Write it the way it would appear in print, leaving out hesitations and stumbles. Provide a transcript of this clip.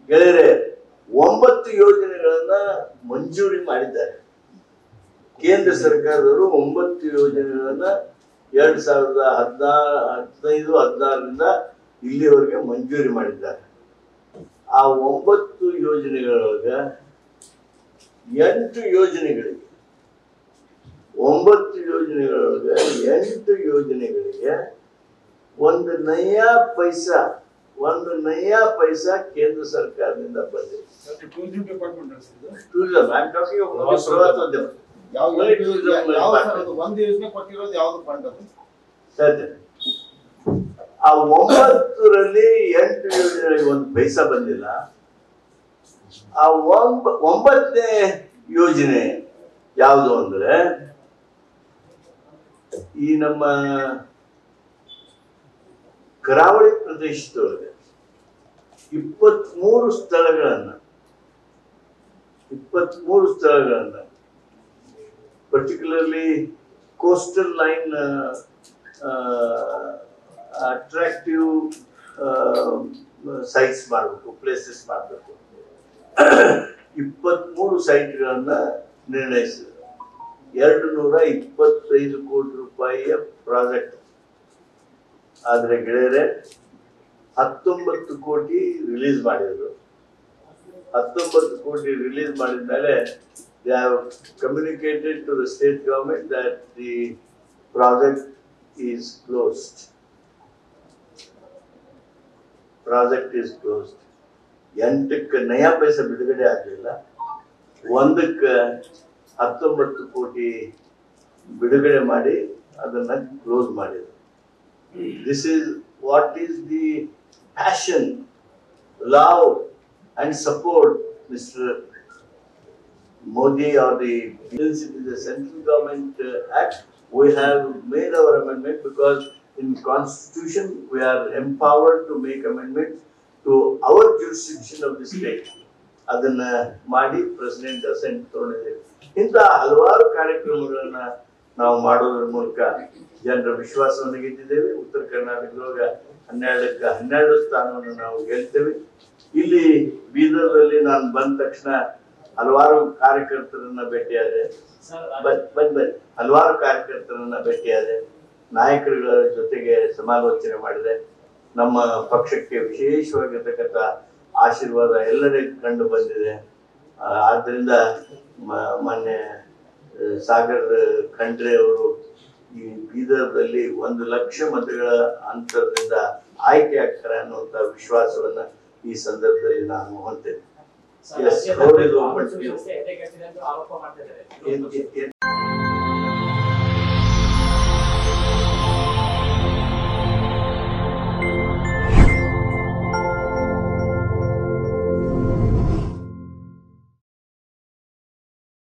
ಗೆಳೆಯರೆ 9 ಯೋಜನೆಗಳನ್ನ ಮಂಜೂರಿ ಮಾಡಿದ್ದಾರೆ. ಕೇಂದ್ರ ಸರ್ಕಾರದವರು 9 ಯೋಜನೆಗಳನ್ನ 2015-16ರಿಂದ ಇಲ್ಲಿವರೆಗೆ ಮಂಜೂರಿ ಮಾಡಿದ್ದಾರೆ. ಆ 9 ಯೋಜನೆಗಳೊಳಗ 8 ಯೋಜನೆಗಳಿಗೆ 9 ಯೋಜನೆಗಳೊಳಗೆ 8 ಯೋಜನೆಗಳಿಗೆ ಒಂದು ನಯಾ ಪೈಸಾ ಕೇಂದ್ರ ಸರ್ಕಾರದಿಂದ ಬಂದಿದೆ. Tourism I am talking about ಪ್ರವಾಸೋದ್ಯಮ. ಒಂದು ಯೋಜನೆ ಕೊಟ್ಟಿರೋದು ಯಾವ್ದು ಫಂಡ್ ಅದು ಸರಿ. ಆ 9ರಲ್ಲಿ 8 ಯೋಜನೆಗಳಿಗೆ ಒಂದು ಪೈಸಾ ಬಂದಿಲ್ಲ. ಆ 9ನೇ ಯೋಜನೆ ಯಾವುದು ಅಂದ್ರೆ ಈ ನಮ್ಮ ಕರಾವಳಿ ಪ್ರದೇಶದೊಳಗೆ 23 ಸ್ಥಳಗಳನ್ನ particularly coastal line attractive sites ಮಾಡಬೇಕು, ಪ್ಲೇಸಸ್ ಮಾಡಬೇಕು. 23 ಸೈಟ್ಗಳನ್ನ ನಿರ್ಣಯಿಸಿದರು. 225 ಕೋಟಿ ರೂಪಾಯಿಯ ಪ್ರಾಜೆಕ್ಟ್. ಆದ್ರೆ ಗೆಳೆಯರೆ 19 ಕೋಟಿ ರಿಲೀಸ್ ಮಾಡಿದ್ರು. 19 ಕೋಟಿ ರಿಲೀಸ್ ಮಾಡಿದ್ಮೇಲೆ they have communicated to the state government that the project is closed. ಎಂಟಕ್ಕೆ ನಯಾ ಪೈಸಾ ಬಿಡುಗಡೆ ಆಗಲಿಲ್ಲ. ಒಂದಕ್ಕೆ 19 ಕೋಟಿ ಬಿಡುಗಡೆ ಮಾಡಿ ಅದನ್ನ ಕ್ಲೋಸ್ ಮಾಡಿದ್ರು. This is what is the passion, love and support Mr. Modi or the central government act. We have made our amendment because in Constitution we are empowered to make amendments to our jurisdiction of the state. ಅದನ್ನ ಮಾಡಿ president asset ತಗೊಂಡಿದ್ದೇವೆ. ಇಂಥ ಹಲವಾರು ಕಾರ್ಯಕ್ರಮಗಳನ್ನ ನಾವು ಮಾಡೋದ್ರ ಮೂಲಕ ಜನರ ವಿಶ್ವಾಸವನ್ನು ಗೆದ್ದಿದ್ದೇವೆ. ಉತ್ತರ ಕರ್ನಾಟಕದೊಳಗ 12ಕ್ಕೆ 12 ಸ್ಥಾನವನ್ನು ನಾವು ಗೆಲ್ತೇವೆ. ಇಲ್ಲಿ ಬೀದರ್ದಲ್ಲಿ ನಾನು ಬಂದ ತಕ್ಷಣ ಹಲವಾರು ಕಾರ್ಯಕರ್ತರನ್ನ ಭೇಟಿಯಾದೆ. ನಾಯಕರುಗಳ ಜೊತೆಗೆ ಸಮಾಲೋಚನೆ ಮಾಡಿದೆ. ನಮ್ಮ ಪಕ್ಷಕ್ಕೆ ವಿಶೇಷವಾಗಿರ್ತಕ್ಕಂಥ ಆಶೀರ್ವಾದ ಎಲ್ಲೆಡೆ ಕಂಡು ಬಂದಿದೆ. ಆದ್ದರಿಂದ ಮಾನ್ಯ ಸಾಗರ್ ಖಂಡ್ರೆ ಅವರು ಈ ಬೀದರ್ದಲ್ಲಿ 1 ಲಕ್ಷ ಮತಗಳ ಅಂತರದಿಂದ ಆಯ್ಕೆ ಆಗ್ತಾರೆ ಅನ್ನುವಂತ ವಿಶ್ವಾಸವನ್ನ ಈ ಸಂದರ್ಭದಲ್ಲಿ ನಾನು ಹೊಂದಿದ್ದೇನೆ.